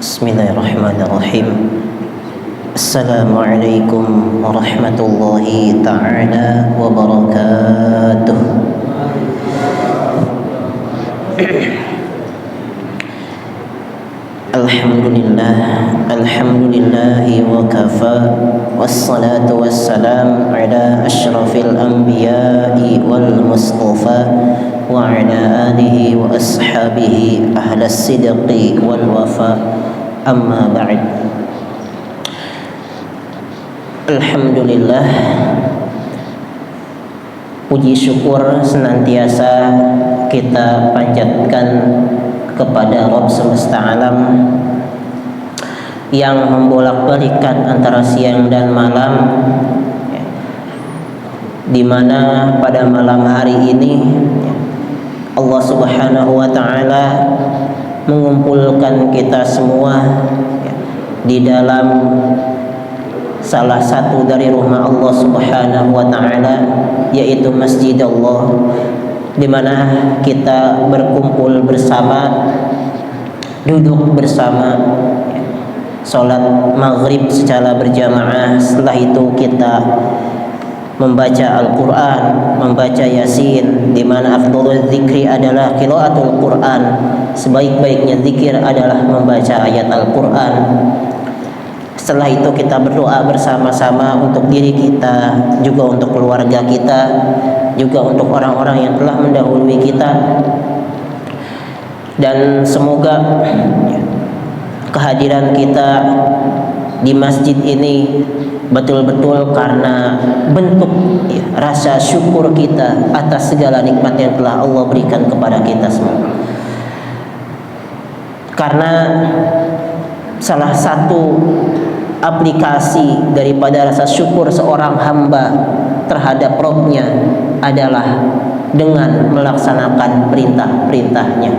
Bismillahirrahmanirrahim. Assalamualaikum warahmatullahi ta'ala wabarakatuh. Alhamdulillahi wa kafa, wassalatu wassalam ala ashrafil anbiya'i wal mustafa wa ala alihi wa ashabihi ahlas sidqi wal wafa, amma ba'd. Alhamdulillah, puji syukur senantiasa kita panjatkan kepada Rabb semesta alam yang membolak-balikan antara siang dan malam, di mana pada malam hari ini Allah Subhanahu wa ta'ala mengumpulkan kita semua di dalam salah satu dari rumah Allah Subhanahu wa ta'ala, yaitu Masjid Allah, di mana kita berkumpul bersama, duduk bersama, sholat maghrib secara berjamaah. Setelah itu kita membaca Al-Quran, membaca Yasin, di mana afdhalul dzikri adalah qiraatul Quran. Sebaik-baiknya zikir adalah membaca ayat Al-Quran. Setelah itu kita berdoa bersama-sama untuk diri kita, juga untuk keluarga kita, juga untuk orang-orang yang telah mendahului kita. Dan semoga kehadiran kita di masjid ini betul-betul karena bentuk rasa syukur kita atas segala nikmat yang telah Allah berikan kepada kita semua. Karena salah satu aplikasi daripada rasa syukur seorang hamba terhadap Rabb-nya adalah dengan melaksanakan perintah-perintahnya.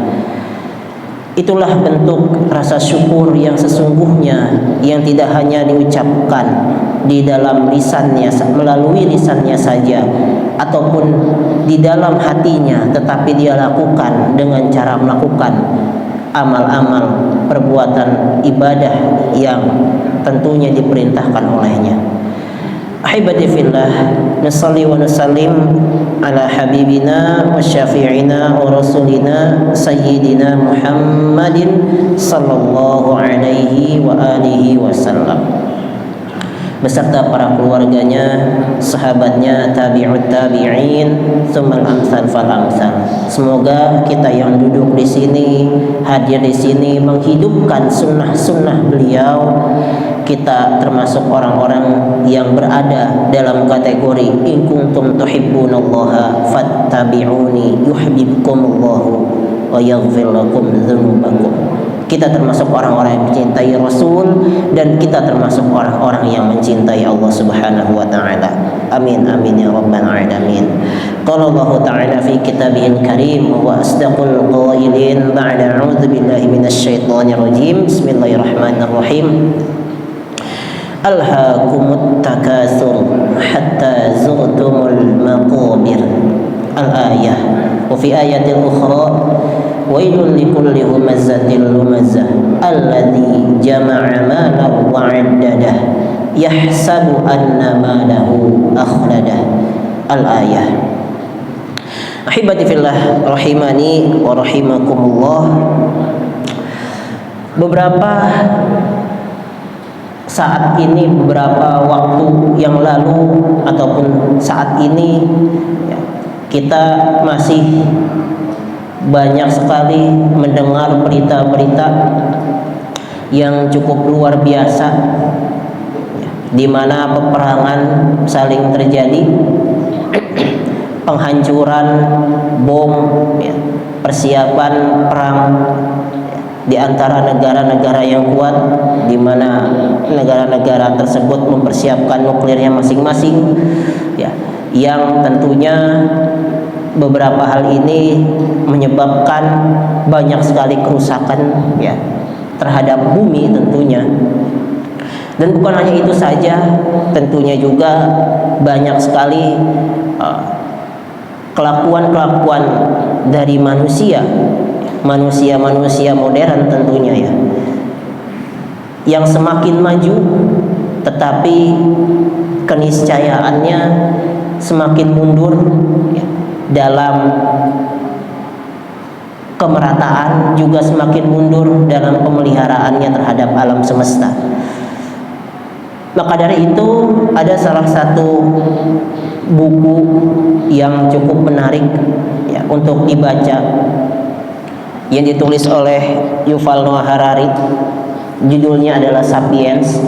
Itulah bentuk rasa syukur yang sesungguhnya, yang tidak hanya diucapkan di dalam lisannya, melalui lisannya saja, ataupun di dalam hatinya, tetapi dia lakukan dengan cara melakukan amal-amal perbuatan ibadah yang tentunya diperintahkan olehnya. Ahibati fillah, nusalli wa nusallim ala habibina wa syafi'ina wa rasulina sayyidina Muhammadin sallallahu alaihi wa alihi wasallam, beserta para keluarganya, sahabatnya, tabi'ut tabi'in, tsummal amsal fal amsal. Semoga kita yang duduk di sini, hadir di sini, menghidupkan sunnah-sunnah beliau. Kita termasuk orang-orang yang berada dalam kategori in kuntum tuhibbunallaha fattabi'uni yuhibbukumullahu wa yaghfir lakum dzunubakum. Kita termasuk orang-orang yang mencintai Rasul, dan kita termasuk orang-orang yang mencintai Allah Subhanahu wa ta'ala. Amin amin ya rabbal alamin. Qala Allah ta'ala fi kitabihil karim wa asdaqul qailin ba'da a'udzu billahi minasy syaithanir rajim. Bismillahirrahmanirrahim. Alhaakumut takatsur hatta zurtumul maqabir. Al-ayah. Wa fi ayatil ukhra wailul likulli humazatil lumazah alladzi jama'a malahu wa 'addadah yahsabu anna malahu akhladah. Al-ayah. Ahibati fillah rahimani wa rahimakumullah. Beberapa saat ini, beberapa waktu yang lalu ataupun saat ini, kita masih banyak sekali mendengar berita-berita yang cukup luar biasa, di mana peperangan saling terjadi, penghancuran bom, persiapan perang di antara negara-negara yang kuat, di mana negara-negara tersebut mempersiapkan nuklirnya masing-masing, yang tentunya beberapa hal ini menyebabkan banyak sekali kerusakan terhadap bumi tentunya. Dan bukan hanya itu saja, tentunya juga banyak sekali kelakuan-kelakuan dari manusia modern tentunya, yang semakin maju, tetapi keniscayaannya semakin mundur ya, dalam kemerataan, juga semakin mundur dalam pemeliharaannya terhadap alam semesta. Maka dari itu ada salah satu buku yang cukup menarik ya, untuk dibaca, yang ditulis oleh Yuval Noah Harari. Judulnya adalah Sapiens.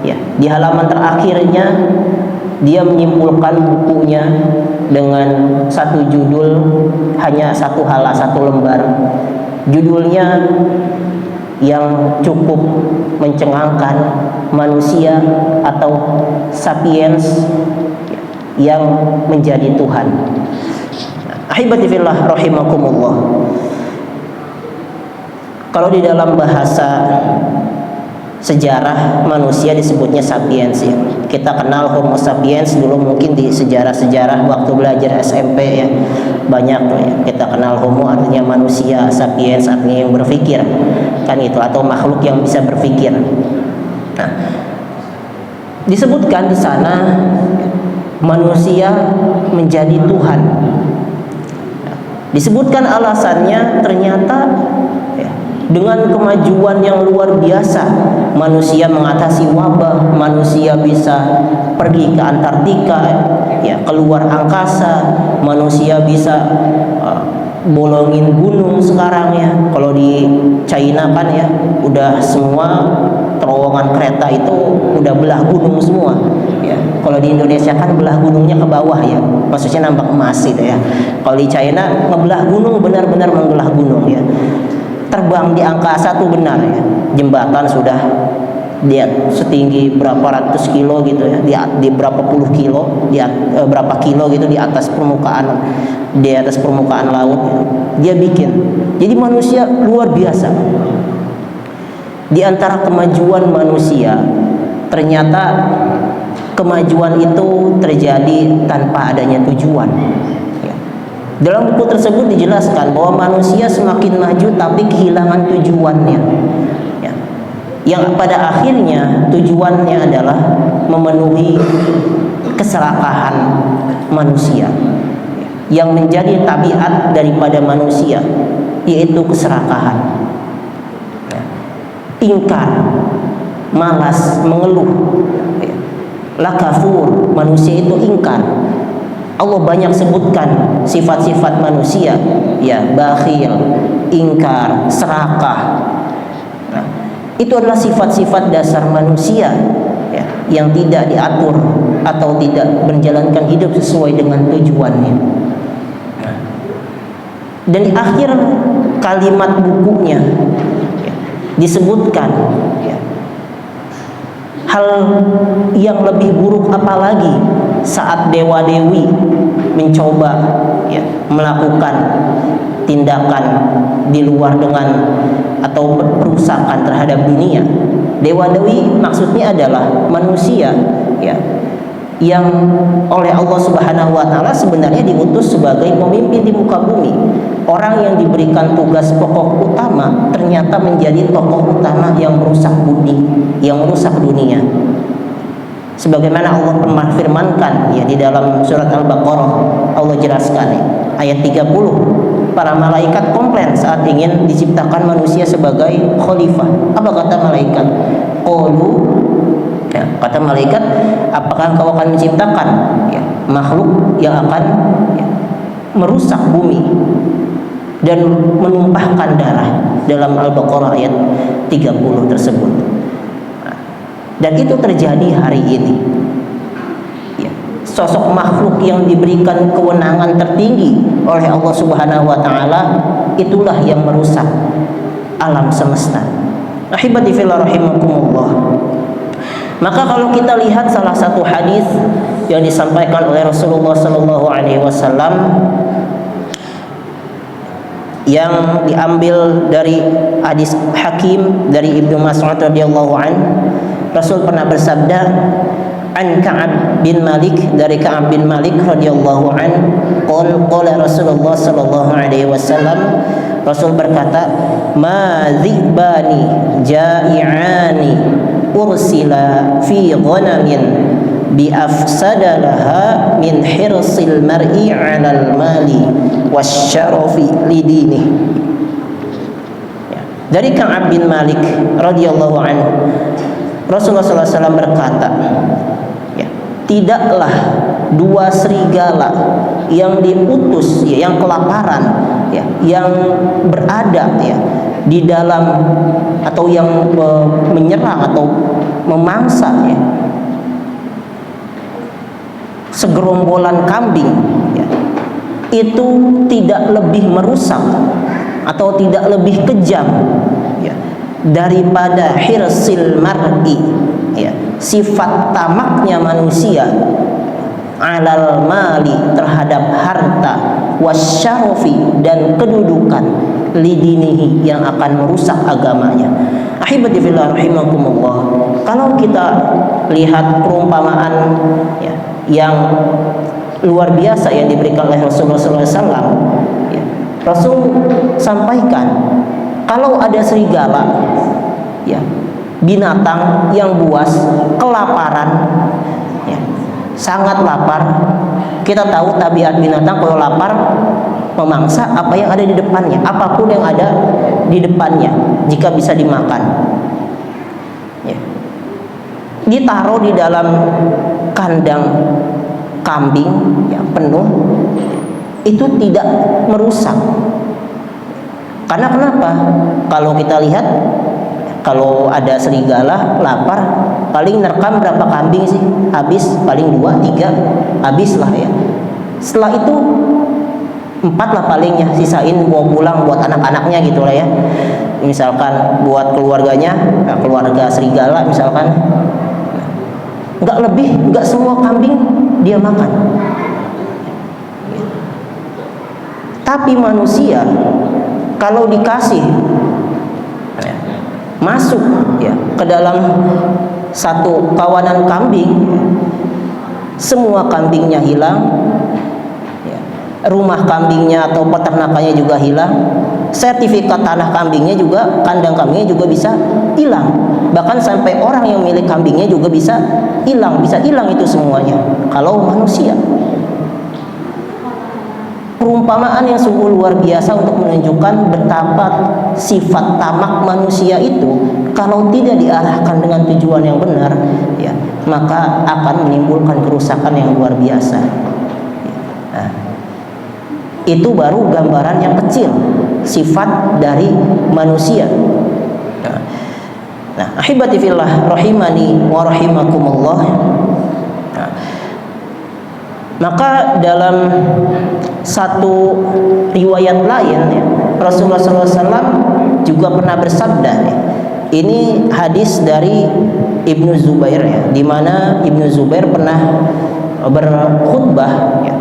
Ya, di halaman terakhirnya dia menyimpulkan bukunya dengan satu judul, hanya satu lembar. Judulnya yang cukup mencengangkan, manusia atau sapiens yang menjadi Tuhan. Ahibati fillah rahimakumullah. Kalau di dalam bahasa sejarah manusia disebutnya sapiens ya. Kita kenal Homo sapiens dulu mungkin di sejarah-sejarah waktu belajar SMP ya. Banyak ya. Kita kenal Homo artinya manusia, sapiens artinya yang berpikir. Kan itu, atau makhluk yang bisa berpikir. Nah, disebutkan di sana manusia menjadi Tuhan. Disebutkan alasannya ternyata ya, dengan kemajuan yang luar biasa, manusia mengatasi wabah, manusia bisa pergi ke Antartika, ya, keluar angkasa, manusia bisa bolongin gunung sekarang ya. Kalau di China kan ya, udah semua terowongan kereta itu udah belah gunung semua. Ya, kalau di Indonesia kan belah gunungnya ke bawah ya, maksudnya nambah emas gitu ya. Kalau di China ngebelah gunung, benar-benar membelah gunung ya. Terbang di angkasa tuh benar ya. Jembatan sudah dia setinggi berapa ratus kilo gitu ya, di berapa puluh kilo, berapa kilo gitu di atas permukaan laut gitu. Dia bikin. Jadi manusia luar biasa. Di antara kemajuan manusia, ternyata kemajuan itu terjadi tanpa adanya tujuan. Dalam buku tersebut dijelaskan bahwa manusia semakin maju tapi kehilangan tujuannya. Ya. Yang pada akhirnya tujuannya adalah memenuhi keserakahan manusia. Yang menjadi tabiat daripada manusia yaitu keserakahan. Ya. Ingkar, malas, mengeluh. Ya. La kafur, manusia itu ingkar. Allah banyak sebutkan sifat-sifat manusia, ya, bakhil, ingkar, serakah. Nah, itu adalah sifat-sifat dasar manusia ya, yang tidak diatur atau tidak menjalankan hidup sesuai dengan tujuannya. Nah, dan di akhir kalimat bukunya ya, disebutkan ya, hal yang lebih buruk apalagi saat dewa-dewi mencoba ya, melakukan tindakan di luar dengan atau perusakan terhadap dunia. Dewa-dewi maksudnya adalah manusia ya, yang oleh Allah Subhanahu wa taala sebenarnya diutus sebagai pemimpin di muka bumi. Orang yang diberikan tugas pokok utama ternyata menjadi tokoh utama yang merusak bumi, yang merusak dunia. Sebagaimana Allah pernah firmankan ya di dalam surat Al-Baqarah, Allah jelaskan ya, ayat 30, para malaikat komplain saat ingin diciptakan manusia sebagai khalifah. Apa kata malaikat? Qalu, ya, kata malaikat, apakah kau akan menciptakan ya, makhluk yang akan ya, merusak bumi dan menumpahkan darah? Dalam Al-Baqarah ayat 30 tersebut. Dan itu terjadi hari ini ya. Sosok makhluk yang diberikan kewenangan tertinggi oleh Allah Subhanahu wa taala, itulah yang merusak alam semesta. Ahibati fillah rahimakumullah. Maka kalau kita lihat salah satu hadis yang disampaikan oleh Rasulullah sallallahu alaihi wasallam yang diambil dari hadis Hakim dari Ibnu Mas'ud radhiyallahu an, Rasul pernah bersabda, an Ka'ab bin Malik, dari Ka'ab bin Malik radhiyallahu an, qala Rasulullah sallallahu alaihi wasallam, Rasul berkata, ma dzibani ja'i'ani ursila fi ghanamin bi afsadalaha min hirsil mar'i 'alal mali wasyarafi lidini. Dari Ka'ab bin Malik radhiyallahu anhu, Rasulullah SAW berkata, ya, tidaklah dua serigala yang diutus, ya, yang kelaparan, ya, yang berada, ya, di dalam atau yang menyerang atau memangsa, ya, segerombolan kambing, ya, itu tidak lebih merusak atau tidak lebih kejam, ya, daripada hirsil mar'i, ya, sifat tamaknya manusia, alal mali, terhadap harta, wasyarofi, dan kedudukan, lidinihi, yang akan merusak agamanya. Ahibati fillah rahimakumullah, kalau kita lihat perumpamaan, ya, yang luar biasa yang diberikan oleh Rasulullah SAW, ya, Rasul sampaikan, kalau ada serigala, ya, binatang yang buas, kelaparan, ya, sangat lapar. Kita tahu tabiat binatang kalau lapar memangsa apa yang ada di depannya, apapun yang ada di depannya jika bisa dimakan, ya. Ditaruh di dalam kandang kambing, ya, penuh, itu tidak merusak. Karena kenapa? Kalau kita lihat, kalau ada serigala lapar, paling nerkam berapa kambing sih? Habis paling 2, 3, habis lah, ya. Setelah itu 4 lah palingnya, sisain bawa pulang buat anak-anaknya gitu lah, ya. Misalkan buat keluarganya, nah, keluarga serigala misalkan, nggak lebih, nggak semua kambing dia makan. Tapi manusia kalau dikasih, ya, masuk, ya, ke dalam satu kawanan kambing, semua kambingnya hilang, ya, rumah kambingnya atau peternakannya juga hilang, sertifikat tanah kambingnya juga, kandang kambingnya juga bisa hilang, bahkan sampai orang yang milik kambingnya juga bisa hilang itu semuanya. Kalau manusia, perumpamaan yang sungguh luar biasa untuk menunjukkan betapa sifat tamak manusia itu kalau tidak diarahkan dengan tujuan yang benar, ya, maka akan menimbulkan kerusakan yang luar biasa. Nah, itu baru gambaran yang kecil sifat dari manusia. Nah, ahibati fillah rahimani wa rahimakumullah. Nah, maka dalam satu riwayat lain, ya, Rasulullah SAW juga pernah bersabda, ya, ini hadis dari Ibnu Zubair, ya, di mana Ibnu Zubair pernah berkhutbah, ya,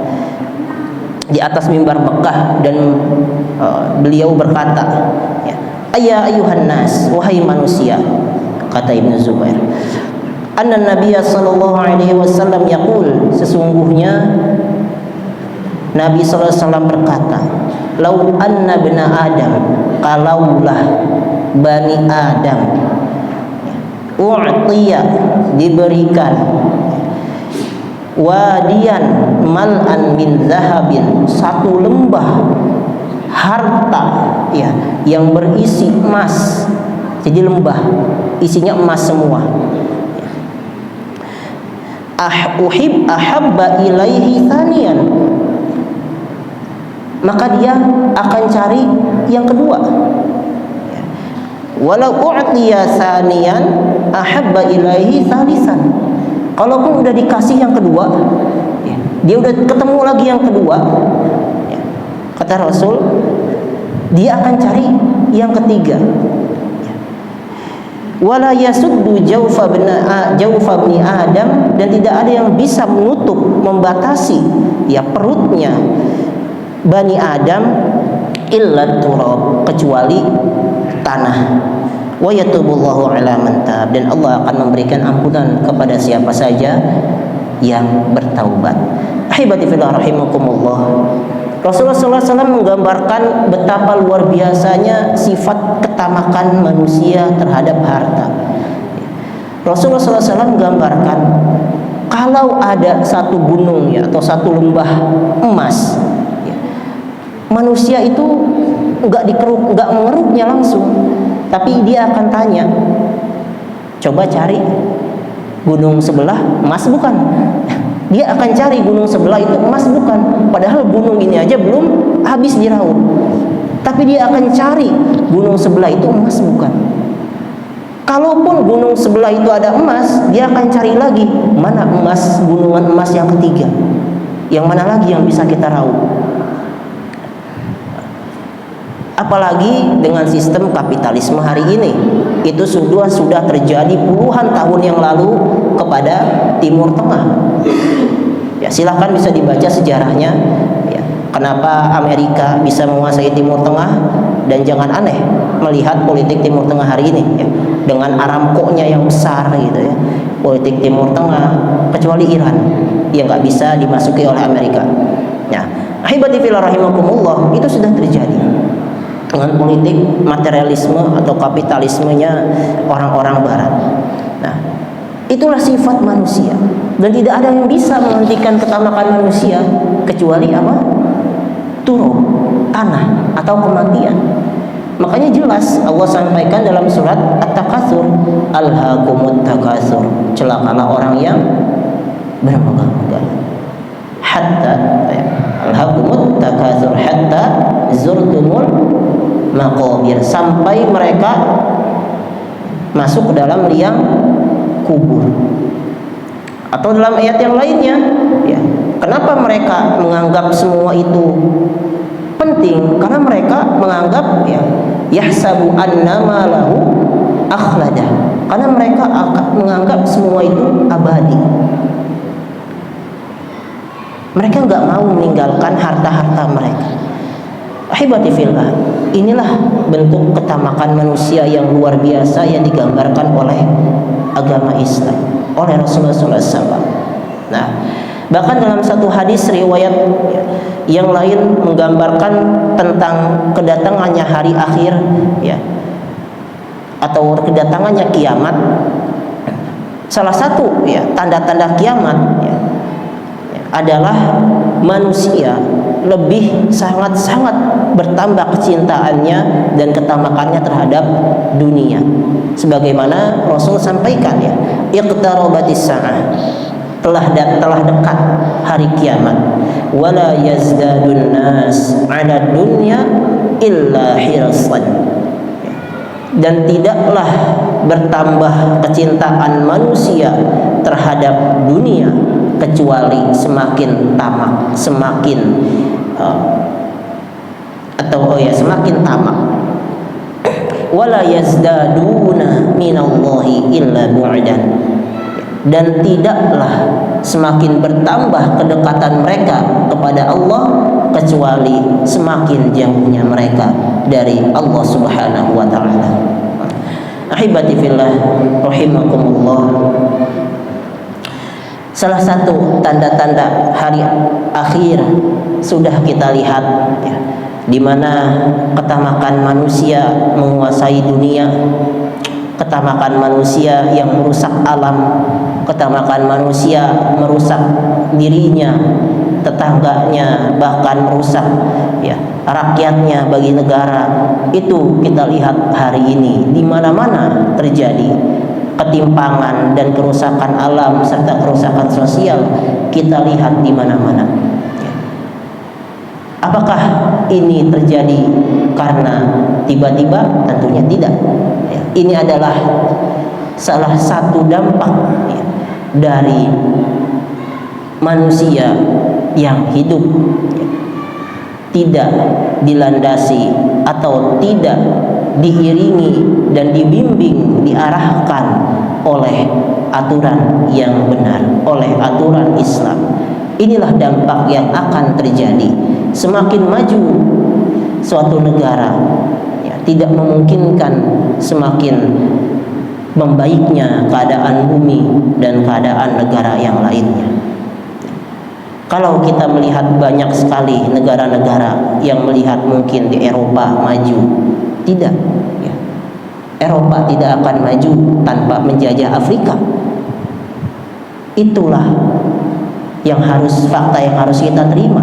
di atas mimbar Mekah, dan beliau berkata, ya, ayya ayuhan nas, wahai manusia, kata Ibnu Zubair, anna Nabiya sallallahu alaihi wasallam yaqul, sesungguhnya Nabi sallallahu alaihi wasallam berkata, lau anna bna Adam, kalaulah bani Adam, u'tiya, diberikan, wadiyan mal'an min zahabin, satu lembah harta, ya, yang berisi emas. Jadi lembah isinya emas semua. Ahabba ilaihi thaniyan, maka dia akan cari yang kedua. Walau u'tiya thaniyan ahabba ilaihi thalisan, kalaupun udah dikasih yang kedua, ya, dia udah ketemu lagi yang kedua, ya, kata Rasul, dia akan cari yang ketiga. Wala yasuddu jawfa bni Adam, dan tidak ada yang bisa menutup, membatasi, ya, perutnya Bani Adam illa turab, kecuali tanah. wa yatubullahu ala man tab, dan Allah akan memberikan ampunan kepada siapa saja yang bertaubat. Ahibati fillah rahimakumullah. Rasulullah SAW menggambarkan betapa luar biasanya sifat ketamakan manusia terhadap harta. Rasulullah SAW menggambarkan kalau ada satu gunung ya, atau satu lembah emas ya, manusia itu nggak mengeruknya langsung, tapi dia akan tanya, coba cari gunung sebelah emas bukan? Dia akan cari gunung sebelah itu emas bukan? Padahal gunung ini aja belum habis diraup, tapi dia akan cari gunung sebelah itu emas bukan? Kalaupun gunung sebelah itu ada emas, dia akan cari lagi mana emas, gunungan emas yang ketiga, yang mana lagi yang bisa kita raup. Apalagi dengan sistem kapitalisme hari ini, itu sudah terjadi puluhan tahun yang lalu kepada Timur Tengah. Ya, silahkan bisa dibaca sejarahnya. Ya, kenapa Amerika bisa menguasai Timur Tengah, dan jangan aneh melihat politik Timur Tengah hari ini ya, dengan Aramco-nya yang besar gitu ya. Politik Timur Tengah, kecuali Iran yang nggak bisa dimasuki oleh Amerika. Ya, ahibati fillah rahimakumullah, itu sudah terjadi dengan politik materialisme atau kapitalismenya orang-orang barat. Nah, itulah sifat manusia, dan tidak ada yang bisa menghentikan ketamakan manusia kecuali apa? Turun, tanah, atau kematian. Makanya jelas Allah sampaikan dalam surat At-Takatsur, alhaakumut takatsur, celakalah orang yang bermegah-megah. Hatta alhaakumut takatsur hatta zurtumul maqabir, sampai mereka masuk ke dalam liang kubur. Atau dalam ayat yang lainnya ya, kenapa mereka menganggap semua itu penting? Karena mereka menganggap ya, yahsabu annama lahu akhlada, karena mereka menganggap semua itu abadi. Mereka nggak mau meninggalkan harta-harta mereka. Ahibati fillah, inilah bentuk ketamakan manusia yang luar biasa yang digambarkan oleh agama Islam, oleh Rasulullah SAW. Nah, bahkan dalam satu hadis riwayat yang lain menggambarkan tentang kedatangannya hari akhir ya, atau kedatangannya kiamat. Salah satu ya tanda-tanda kiamat ya, adalah manusia lebih sangat-sangat bertambah kecintaannya dan ketamakannya terhadap dunia. Sebagaimana Rasul sampaikan ya, iqtarabatis sa'ah, telah dekat hari kiamat. Wala yazdadun nas 'ala dunya illa hirsan, dan tidaklah bertambah kecintaan manusia terhadap dunia kecuali semakin tamak, semakin semakin tamak. Wala yazdaduna minallahi illa bu'dan, dan tidaklah semakin bertambah kedekatan mereka kepada Allah kecuali semakin jauhnya mereka dari Allah Subhanahu wa taala. Ahibati fillah rahimakumullah, salah satu tanda-tanda hari akhir sudah kita lihat ya, di mana ketamakan manusia menguasai dunia, ketamakan manusia yang merusak alam, ketamakan manusia merusak dirinya, tetangganya, bahkan merusak ya rakyatnya bagi negara. Itu kita lihat hari ini di mana-mana terjadi ketimpangan dan kerusakan alam serta kerusakan sosial, kita lihat di mana-mana. Apakah ini terjadi karena tiba-tiba? Tentunya tidak. Ini adalah salah satu dampak dari manusia yang hidup tidak dilandasi atau tidak diiringi dan dibimbing, diarahkan oleh aturan yang benar, oleh aturan Islam. Inilah dampak yang akan terjadi. Semakin maju suatu negara ya, tidak memungkinkan semakin membaiknya keadaan bumi dan keadaan negara yang lainnya. Kalau kita melihat banyak sekali negara-negara yang melihat mungkin di Eropa maju, tidak. Eropa tidak akan maju tanpa menjajah Afrika. Itulah fakta yang harus kita terima.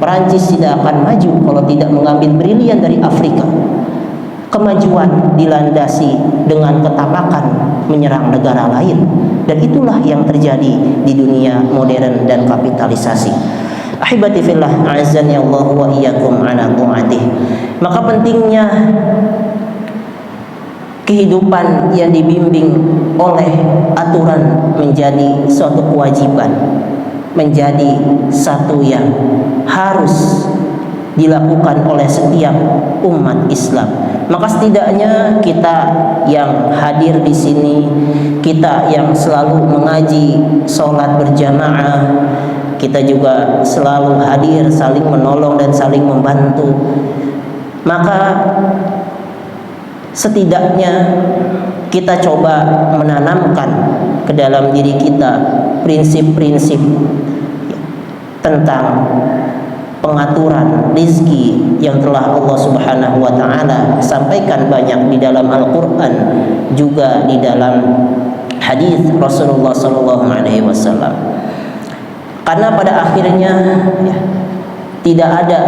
Perancis tidak akan maju kalau tidak mengambil brilian dari Afrika. Kemajuan dilandasi dengan ketamakan menyerang negara lain, dan itulah yang terjadi di dunia modern dan kapitalisasi. Ahibati fillah, a'azzani Allah wa iyyakum ala ta'atih. Maka pentingnya kehidupan yang dibimbing oleh aturan menjadi suatu kewajiban, menjadi satu yang harus dilakukan oleh setiap umat Islam. Maka setidaknya kita yang hadir di sini, kita yang selalu mengaji sholat berjamaah, kita juga selalu hadir saling menolong dan saling membantu. Maka setidaknya kita coba menanamkan ke dalam diri kita prinsip-prinsip tentang pengaturan rizki yang telah Allah Subhanahu wa ta'ala sampaikan banyak di dalam Al-Quran, juga di dalam hadis Rasulullah sallallahu alaihi wasallam. Karena pada akhirnya tidak ada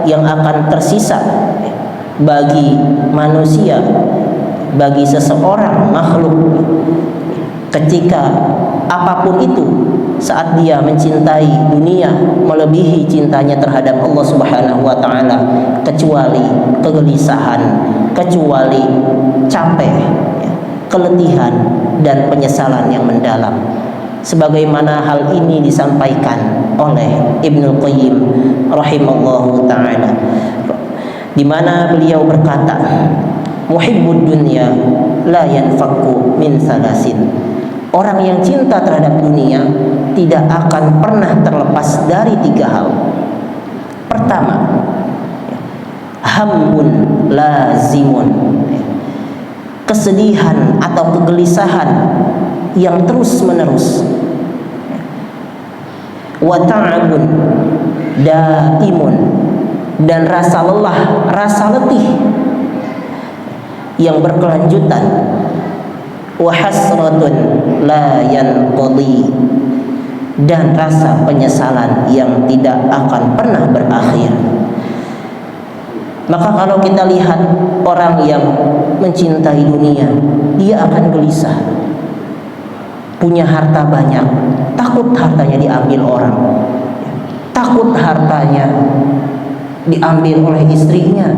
yang akan tersisa bagi manusia, bagi seseorang makhluk, ketika apapun itu, saat dia mencintai dunia melebihi cintanya terhadap Allah Subhanahu wa ta'ala, kecuali kegelisahan, kecuali capek, keletihan dan penyesalan yang mendalam. Sebagaimana hal ini disampaikan oleh Ibnu Qayyim rahimallahu ta'ala, di mana beliau berkata, muhibbud dunya la yanfakku min salasin. Orang yang cinta terhadap dunia tidak akan pernah terlepas dari 3 hal. Pertama, hammun lazimun, kesedihan atau kegelisahan yang terus menerus. Wa ta'abun daimun, dan rasa lelah, rasa letih yang berkelanjutan. Wa hasratun la yanqadi, dan rasa penyesalan yang tidak akan pernah berakhir. Maka kalau kita lihat orang yang mencintai dunia, dia akan gelisah. Punya harta banyak, takut hartanya diambil orang, takut hartanya diambil oleh istrinya,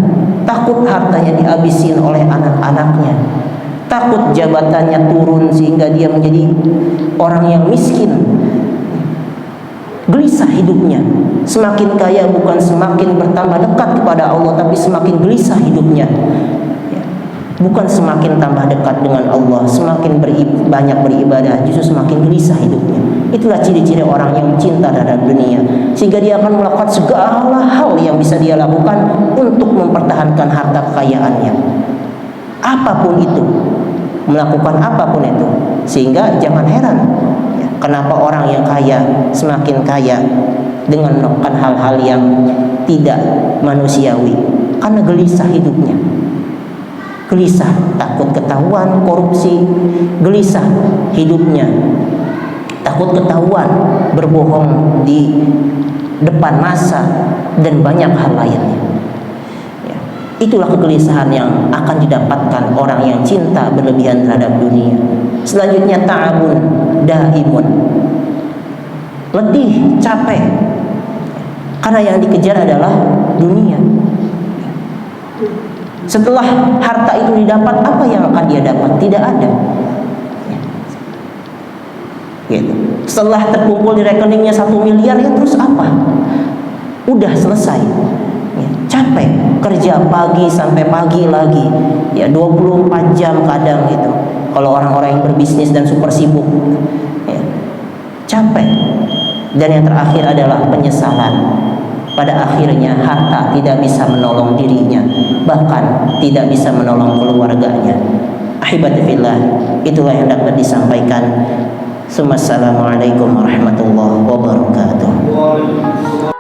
takut hartanya dihabisin oleh anak-anaknya, takut jabatannya turun sehingga dia menjadi orang yang miskin. Gelisah hidupnya. Semakin kaya bukan semakin bertambah dekat kepada Allah, tapi semakin gelisah hidupnya. Bukan semakin tambah dekat dengan Allah, semakin banyak beribadah, justru semakin gelisah hidupnya. Itulah ciri-ciri orang yang cinta terhadap dunia, sehingga dia akan melakukan segala hal yang bisa dia lakukan untuk mempertahankan harta kekayaannya, apapun itu, melakukan apapun itu. Sehingga jangan heran kenapa orang yang kaya semakin kaya dengan melakukan hal-hal yang tidak manusiawi, karena gelisah hidupnya. Gelisah takut ketahuan korupsi, gelisah hidupnya takut ketahuan berbohong di depan massa, dan banyak hal lainnya. Itulah kegelisahan yang akan didapatkan orang yang cinta berlebihan terhadap dunia. Selanjutnya ta'abun daimun, letih, capek, karena yang dikejar adalah dunia. Setelah harta itu didapat, apa yang akan dia dapat? Tidak ada. Gitu. Setelah terkumpul di rekeningnya 1 miliar, ya terus apa? Udah selesai. Capek, kerja pagi sampai pagi lagi, ya 24 jam kadang gitu. Kalau orang-orang yang berbisnis dan super sibuk, ya, capek. Dan yang terakhir adalah penyesalan. pada akhirnya harta tidak bisa menolong dirinya, bahkan tidak bisa menolong keluarganya. Ahibati fillah, itulah yang dapat disampaikan. Assalamualaikum warahmatullahi wabarakatuh.